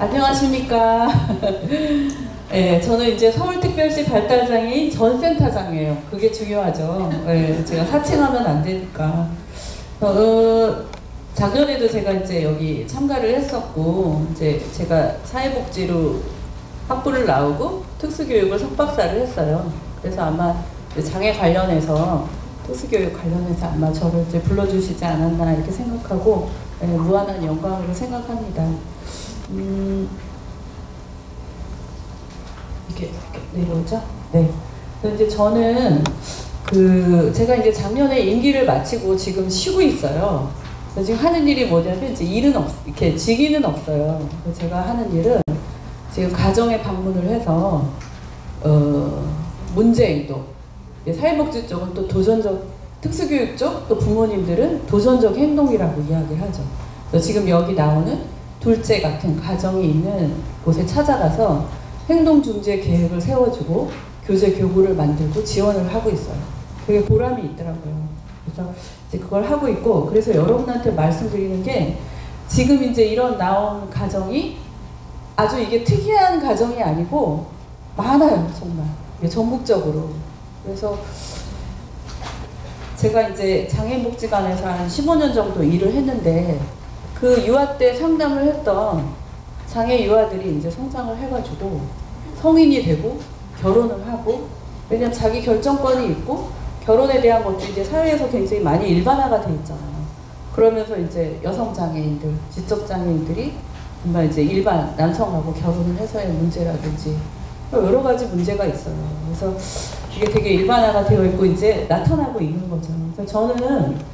안녕하십니까. 네, 저는 이제 서울특별시 발달장애인 전센터장이에요. 그게 중요하죠. 네, 제가 사칭하면 안 되니까. 작년에도 제가 이제 여기 참가를 했었고, 이제 제가 사회복지로 학부를 나오고 특수교육을 석박사를 했어요. 그래서 아마 장애 관련해서 특수교육 관련해서 아마 저를 이제 불러주시지 않았나 이렇게 생각하고, 네, 무한한 영광으로 생각합니다. 이렇게 내려오죠? 네. 그래서 이제 저는 제가 이제 작년에 임기를 마치고 지금 쉬고 있어요. 그래서 지금 하는 일이 뭐냐면 이제 일은 이렇게 직위는 없어요. 그래서 제가 하는 일은 지금 가정에 방문을 해서 문제행동, 사회복지 쪽은 또 도전적, 특수교육 쪽 또 부모님들은 도전적 행동이라고 이야기하죠. 그래서 지금 여기 나오는 둘째 같은 가정이 있는 곳에 찾아가서 행동중재 계획을 세워주고 교재 교구를 만들고 지원을 하고 있어요. 되게 보람이 있더라고요. 그래서 이제 그걸 하고 있고, 그래서 여러분한테 말씀드리는 게 지금 이제 이런 나온 가정이 아주 이게 특이한 가정이 아니고 많아요, 정말. 전국적으로. 그래서 제가 이제 장애인복지관에서 한 15년 정도 일을 했는데 그 유아 때 상담을 했던 장애 유아들이 이제 성장을 해가지고 성인이 되고 결혼을 하고, 왜냐면 자기 결정권이 있고 결혼에 대한 것도 이제 사회에서 굉장히 많이 일반화가 돼 있잖아요. 그러면서 이제 여성 장애인들, 지적 장애인들이 정말 이제 일반 남성하고 결혼을 해서의 문제라든지 여러 가지 문제가 있어요. 그래서 이게 되게 일반화가 되어 있고 이제 나타나고 있는 거죠. 그래서 저는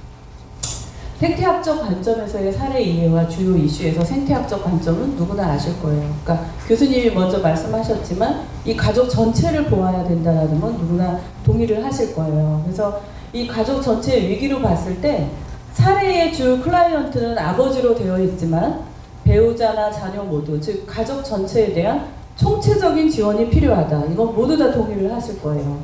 생태학적 관점에서의 사례 이해와 주요 이슈에서 생태학적 관점은 누구나 아실 거예요. 그러니까 교수님이 먼저 말씀하셨지만 이 가족 전체를 보아야 된다는 건 누구나 동의를 하실 거예요. 그래서 이 가족 전체의 위기로 봤을 때 사례의 주 클라이언트는 아버지로 되어 있지만 배우자나 자녀 모두, 즉 가족 전체에 대한 총체적인 지원이 필요하다. 이건 모두 다 동의를 하실 거예요.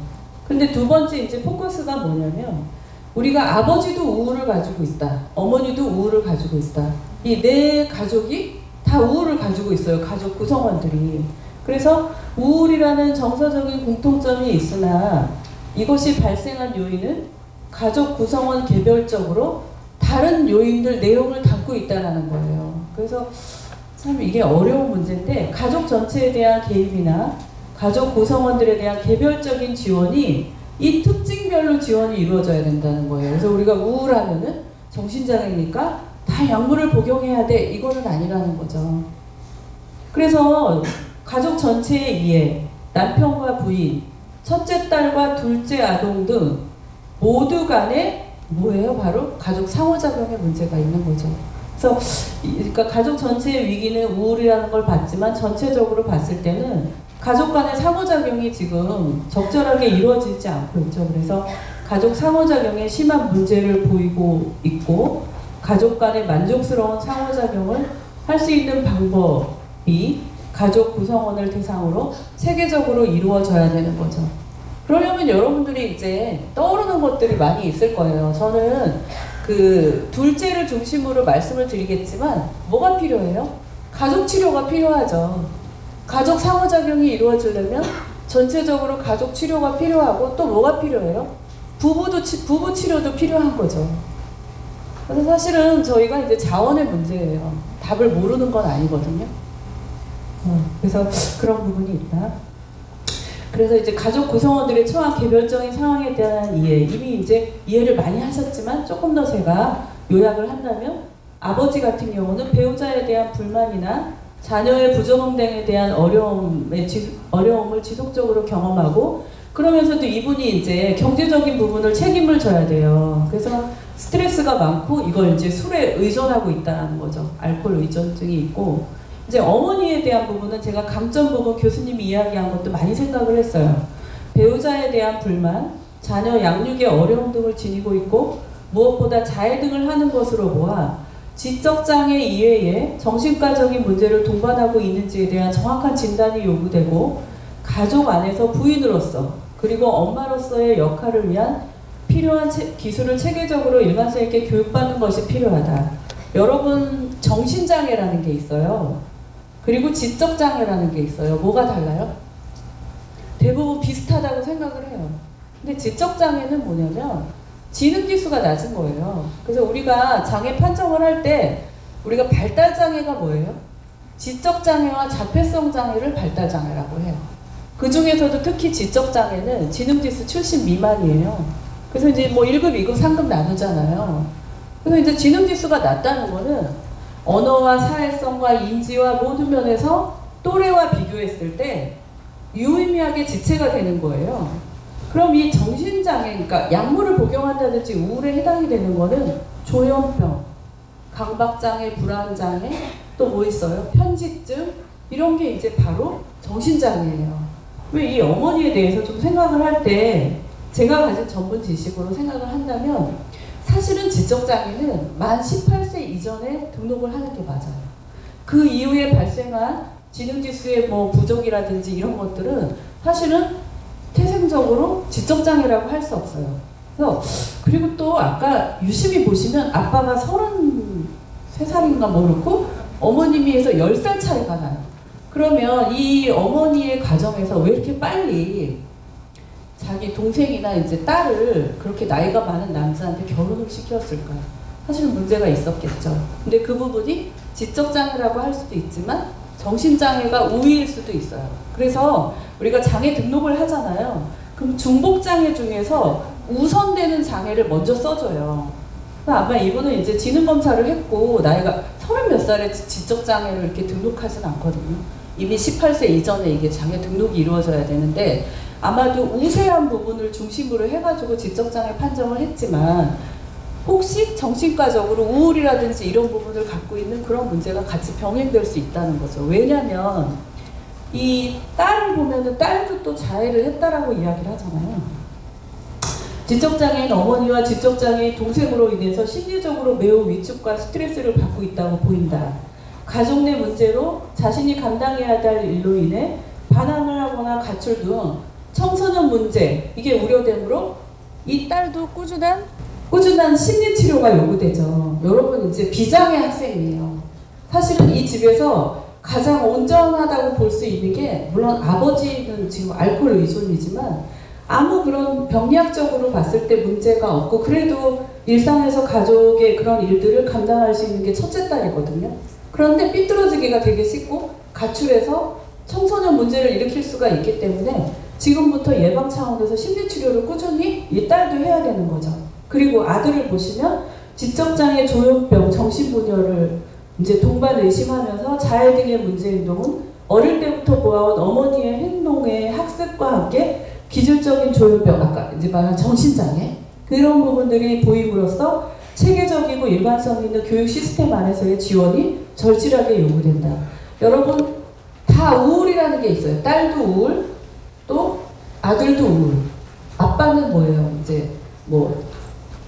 근데 두 번째 이제 포커스가 뭐냐면 우리가 아버지도 우울을 가지고 있다. 어머니도 우울을 가지고 있다. 이 네 가족이 다 우울을 가지고 있어요. 가족 구성원들이. 그래서 우울이라는 정서적인 공통점이 있으나 이것이 발생한 요인은 가족 구성원 개별적으로 다른 요인들 내용을 담고 있다는 거예요. 그래서 참 이게 어려운 문제인데 가족 전체에 대한 개입이나 가족 구성원들에 대한 개별적인 지원이 이 특징별로 지원이 이루어져야 된다는 거예요. 그래서 우리가 우울하면은 정신장애니까 다 약물을 복용해야 돼. 이거는 아니라는 거죠. 그래서 가족 전체의 이해, 남편과 부인, 첫째 딸과 둘째 아동 등 모두 간에 뭐예요? 바로 가족 상호작용의 문제가 있는 거죠. 그래서 그러니까 가족 전체의 위기는 우울이라는 걸 봤지만 전체적으로 봤을 때는 가족 간의 상호작용이 지금 적절하게 이루어지지 않고 있죠. 그래서 가족 상호작용에 심한 문제를 보이고 있고 가족 간의 만족스러운 상호작용을 할 수 있는 방법이 가족 구성원을 대상으로 체계적으로 이루어져야 되는 거죠. 그러려면 여러분들이 이제 떠오르는 것들이 많이 있을 거예요. 저는 둘째를 중심으로 말씀을 드리겠지만 뭐가 필요해요? 가족 치료가 필요하죠. 가족 상호작용이 이루어지려면 전체적으로 가족 치료가 필요하고 또 뭐가 필요해요? 부부 치료도 필요한 거죠. 그래서 사실은 저희가 이제 자원의 문제예요. 답을 모르는 건 아니거든요. 그래서 그런 부분이 있다. 그래서 이제 가족 구성원들의 처한 개별적인 상황에 대한 이해, 이미 이제 이해를 많이 하셨지만 조금 더 제가 요약을 한다면 아버지 같은 경우는 배우자에 대한 불만이나 자녀의 부적응등에 대한 어려움을 지속적으로 경험하고 그러면서도 이분이 이제 경제적인 부분을 책임을 져야 돼요. 그래서 스트레스가 많고 이걸 이제 술에 의존하고 있다는 거죠. 알코올 의존증이 있고 이제 어머니에 대한 부분은 제가 강점 부분 교수님이 이야기한 것도 많이 생각을 했어요. 배우자에 대한 불만, 자녀 양육의 어려움 등을 지니고 있고 무엇보다 자해 등을 하는 것으로 보아 지적장애 이외에 정신과적인 문제를 동반하고 있는지에 대한 정확한 진단이 요구되고 가족 안에서 부인으로서 그리고 엄마로서의 역할을 위한 필요한 기술을 체계적으로 일관성 있게 교육받는 것이 필요하다. 여러분 정신장애라는 게 있어요. 그리고 지적장애라는 게 있어요. 뭐가 달라요? 대부분 비슷하다고 생각을 해요. 근데 지적장애는 뭐냐면 지능지수가 낮은 거예요. 그래서 우리가 장애 판정을 할 때 우리가 발달장애가 뭐예요? 지적장애와 자폐성 장애를 발달장애라고 해요. 그 중에서도 특히 지적장애는 지능지수 70 미만이에요. 그래서 이제 뭐 1급, 2급, 3급 나누잖아요. 그래서 이제 지능지수가 낮다는 거는 언어와 사회성과 인지와 모든 면에서 또래와 비교했을 때 유의미하게 지체가 되는 거예요. 그럼 이 정신장애, 그러니까 약물을 복용한다든지 우울에 해당이 되는 거는 조현병, 강박장애, 불안장애, 또 뭐 있어요? 편집증, 이런 게 이제 바로 정신장애예요. 왜 이 어머니에 대해서 좀 생각을 할 때 제가 가진 전문 지식으로 생각을 한다면 사실은 지적장애는 만 18세 이전에 등록을 하는 게 맞아요. 그 이후에 발생한 지능지수의 뭐 부족이라든지 이런 것들은 사실은 태생적으로 지적장애라고 할 수 없어요. 그리고 또 아까 유심히 보시면 아빠가 33살인가 모르고 어머님이 해서 10살 차이가 나요. 그러면 이 어머니의 가정에서 왜 이렇게 빨리 자기 동생이나 이제 딸을 그렇게 나이가 많은 남자한테 결혼을 시켰을까요? 사실은 문제가 있었겠죠. 근데 그 부분이 지적장애라고 할 수도 있지만 정신장애가 우위일 수도 있어요. 그래서 우리가 장애 등록을 하잖아요. 그럼 중복장애 중에서 우선되는 장애를 먼저 써줘요. 아마 이분은 이제 지능검사를 했고 나이가 30몇 살에 지적장애를 이렇게 등록하진 않거든요. 이미 18세 이전에 이게 장애 등록이 이루어져야 되는데 아마도 우세한 부분을 중심으로 해가지고 지적장애 판정을 했지만 혹시 정신과적으로 우울이라든지 이런 부분을 갖고 있는 그런 문제가 같이 병행될 수 있다는 거죠. 왜냐면 이 딸을 보면은 딸도 또 자해를 했다라고 이야기를 하잖아요. 지적장애인 어머니와 지적장애인 동생으로 인해서 심리적으로 매우 위축과 스트레스를 받고 있다고 보인다. 가족 내 문제로 자신이 감당해야 할 일로 인해 반항을 하거나 가출 등 청소년 문제, 이게 우려되므로 이 딸도 꾸준한 심리치료가 요구되죠. 여러분 이제 비장애 학생이에요. 사실은 이 집에서 가장 온전하다고 볼 수 있는 게 물론 아버지는 지금 알코올 의존이지만 아무 그런 병리학적으로 봤을 때 문제가 없고 그래도 일상에서 가족의 그런 일들을 감당할 수 있는 게 첫째 딸이거든요. 그런데 삐뚤어지기가 되게 쉽고 가출해서 청소년 문제를 일으킬 수가 있기 때문에 지금부터 예방 차원에서 심리치료를 꾸준히 이 딸도 해야 되는 거죠. 그리고 아들을 보시면 지적장애, 조현병, 정신분열을 이제 동반 의심하면서 자해 등의 문제 행동은 어릴 때부터 보아온 어머니의 행동의 학습과 함께 기술적인 조현병, 아까 이제 말한 정신장애 그런 부분들이 보임으로써 체계적이고 일관성 있는 교육 시스템 안에서의 지원이 절실하게 요구된다. 여러분 다 우울이라는 게 있어요. 딸도 우울, 또 아들도 우울. 아빠는 뭐예요? 이제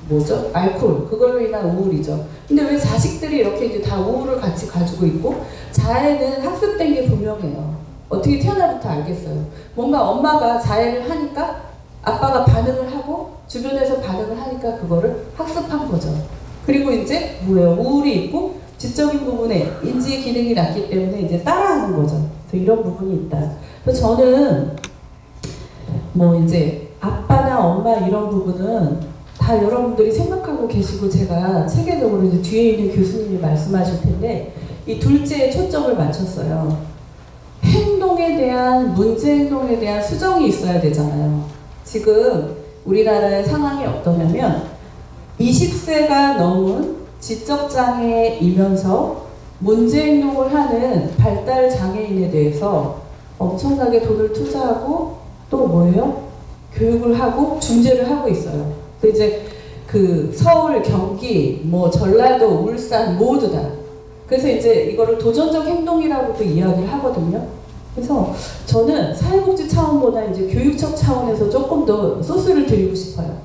뭐죠? 알코올, 그걸로 인한 우울이죠. 근데 왜 자식들이 이렇게 이제 다 우울을 같이 가지고 있고 자해는 학습된 게 분명해요. 어떻게 태어나부터 알겠어요. 뭔가 엄마가 자해를 하니까 아빠가 반응을 하고 주변에서 반응을 하니까 그거를 학습한 거죠. 그리고 이제 뭐예요? 우울이 있고 지적인 부분에 인지 기능이 낮기 때문에 이제 따라하는 거죠. 그래서 이런 부분이 있다. 그래서 저는 뭐 이제 아빠나 엄마 이런 부분은 다 여러분들이 생각하고 계시고 제가 체계적으로 이제 뒤에 있는 교수님이 말씀하실 텐데 이 둘째에 초점을 맞췄어요. 행동에 대한 문제 행동에 대한 수정이 있어야 되잖아요. 지금 우리나라의 상황이 어떠냐면 20세가 넘은 지적장애이면서 문제 행동을 하는 발달장애인에 대해서 엄청나게 돈을 투자하고 또 뭐예요? 교육을 하고 중재를 하고 있어요. 이제 그 서울, 경기, 뭐 전라도, 울산 모두 다. 그래서 이제 이거를 도전적 행동이라고도 이야기를 하거든요. 그래서 저는 사회복지 차원보다 이제 교육적 차원에서 조금 더 소스를 드리고 싶어요.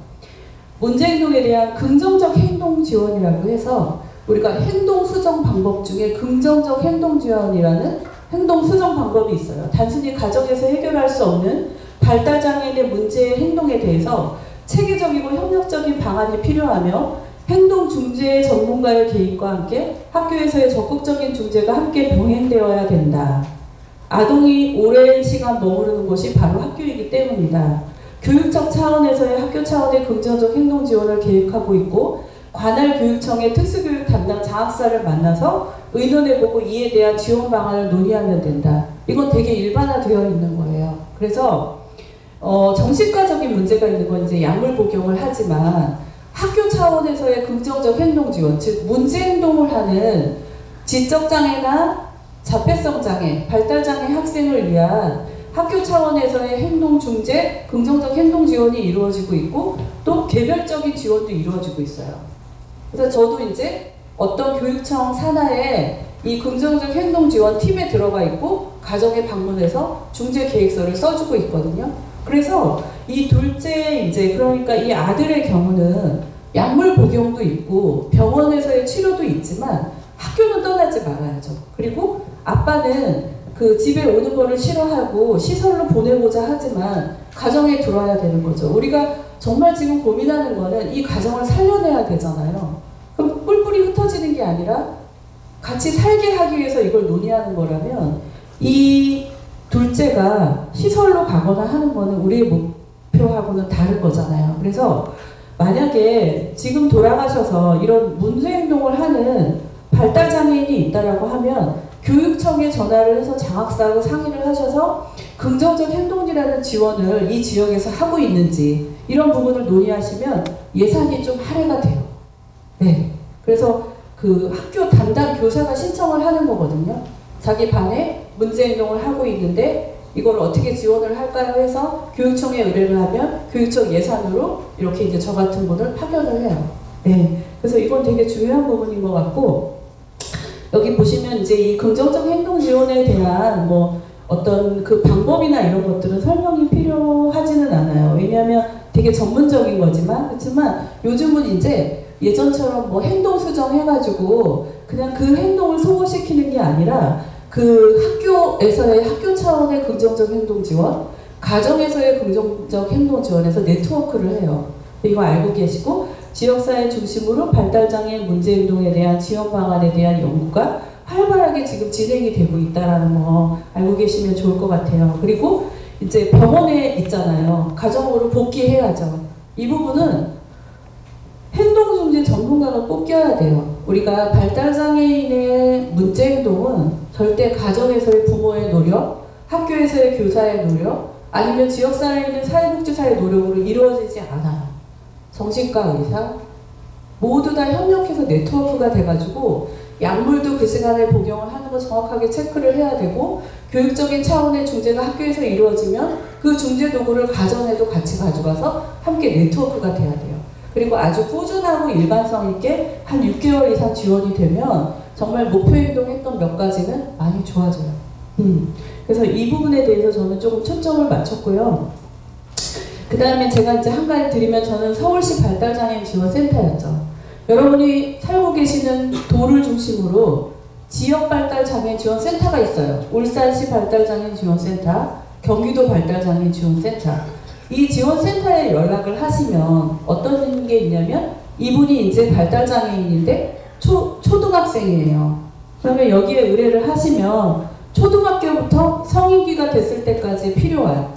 문제 행동에 대한 긍정적 행동 지원이라고 해서 우리가 행동 수정 방법 중에 긍정적 행동 지원이라는 행동 수정 방법이 있어요. 단순히 가정에서 해결할 수 없는 발달장애인의 문제의 행동에 대해서 체계적이고 협력적인 방안이 필요하며 행동 중재 전문가의 개입과 함께 학교에서의 적극적인 중재가 함께 병행되어야 된다. 아동이 오랜 시간 머무르는 곳이 바로 학교이기 때문이다. 교육적 차원에서의 학교 차원의 긍정적 행동 지원을 계획하고 있고 관할 교육청의 특수교육 담당 장학사를 만나서 의논해보고 이에 대한 지원 방안을 논의하면 된다. 이건 되게 일반화되어 있는 거예요. 그래서 정신과적인 문제가 있는 건 이제 약물 복용을 하지만 학교 차원에서의 긍정적 행동 지원, 즉 문제 행동을 하는 지적장애나 자폐성장애, 발달장애 학생을 위한 학교 차원에서의 행동 중재, 긍정적 행동 지원이 이루어지고 있고 또 개별적인 지원도 이루어지고 있어요. 그래서 저도 이제 어떤 교육청 산하에 이 긍정적 행동 지원 팀에 들어가 있고 가정에 방문해서 중재 계획서를 써주고 있거든요. 그래서 이 둘째 이제 그러니까 이 아들의 경우는 약물 복용도 있고 병원에서의 치료도 있지만 학교는 떠나지 말아야죠. 그리고 아빠는 그 집에 오는 거를 싫어하고 시설로 보내고자 하지만 가정에 들어와야 되는 거죠. 우리가 정말 지금 고민하는 거는 이 가정을 살려내야 되잖아요. 그럼 뿔뿔이 흩어지는 게 아니라 같이 살게 하기 위해서 이걸 논의하는 거라면 이 둘째가 시설로 가거나 하는 거는 우리의 목표하고는 다른 거잖아요. 그래서 만약에 지금 돌아가셔서 이런 문제 행동을 하는 발달장애인이 있다라고 하면 교육청에 전화를 해서 장학사하고 상의를 하셔서 긍정적 행동이라는 지원을 이 지역에서 하고 있는지 이런 부분을 논의하시면 예산이 좀 할애가 돼요. 네. 그래서 그 학교 담당 교사가 신청을 하는 거거든요. 자기 반에 문제 행동을 하고 있는데 이걸 어떻게 지원을 할까요 해서 교육청에 의뢰를 하면 교육청 예산으로 이렇게 이제 저 같은 분을 파견을 해요. 네. 그래서 이건 되게 중요한 부분인 것 같고 여기 보시면 이제 이 긍정적 행동 지원에 대한 뭐 어떤 그 방법이나 이런 것들은 설명이 필요하지는 않아요. 왜냐하면 되게 전문적인 거지만 그렇지만 요즘은 이제 예전처럼 뭐 행동 수정 해가지고 그냥 그 행동을 소모시키는 게 아니라 그 학교에서의 학교 차원의 긍정적 행동 지원, 가정에서의 긍정적 행동 지원에서 네트워크를 해요. 이거 알고 계시고 지역사회 중심으로 발달장애 문제행동에 대한 지원 방안에 대한 연구가 활발하게 지금 진행이 되고 있다는 거 알고 계시면 좋을 것 같아요. 그리고 이제 병원에 있잖아요. 가정으로 복귀해야죠. 이 부분은 행동중재 전문가가 꼭 껴야 돼요. 우리가 발달장애인의 문제행동은 절대 가정에서의 부모의 노력, 학교에서의 교사의 노력, 아니면 지역사회에 있는 사회복지사의 노력으로 이루어지지 않아요. 정신과 의사 모두 다 협력해서 네트워크가 돼가지고 약물도 그 시간에 복용을 하는 거 정확하게 체크를 해야 되고 교육적인 차원의 중재가 학교에서 이루어지면 그 중재 도구를 가정에도 같이 가져가서 함께 네트워크가 돼야 돼요. 그리고 아주 꾸준하고 일관성 있게 한 6개월 이상 지원이 되면 정말 목표 행동했던 몇 가지는 많이 좋아져요. 그래서 이 부분에 대해서 저는 조금 초점을 맞췄고요. 그 다음에 제가 이제 한 가지 드리면 저는 서울시 발달장애인 지원센터였죠. 여러분이 살고 계시는 도를 중심으로 지역 발달장애인 지원센터가 있어요. 울산시 발달장애인 지원센터, 경기도 발달장애인 지원센터. 이 지원센터에 연락을 하시면 어떤 게 있냐면 이분이 이제 발달장애인인데 초등학생이에요. 그러면 여기에 의뢰를 하시면 초등학교부터 성인기가 됐을 때까지 필요한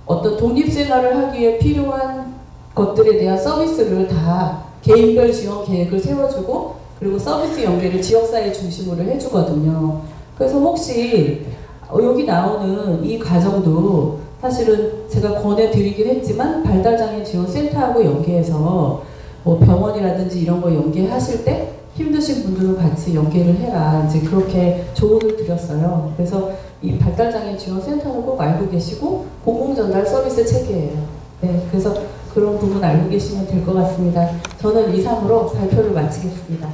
어떤 독립생활을 하기 위해 필요한 것들에 대한 서비스를 다 개인별 지원 계획을 세워주고 그리고 서비스 연계를 지역사회 중심으로 해주거든요. 그래서 혹시 여기 나오는 이 가정도 사실은 제가 권해드리긴 했지만 발달장애 지원센터하고 연계해서 뭐 병원이라든지 이런 거 연계하실 때 힘드신 분들은 같이 연계를 해라. 이제 그렇게 조언을 드렸어요. 그래서 이 발달장애 지원센터는 꼭 알고 계시고 공공전달 서비스 체계예요. 네, 그래서 그런 부분 알고 계시면 될 것 같습니다. 저는 이상으로 발표를 마치겠습니다.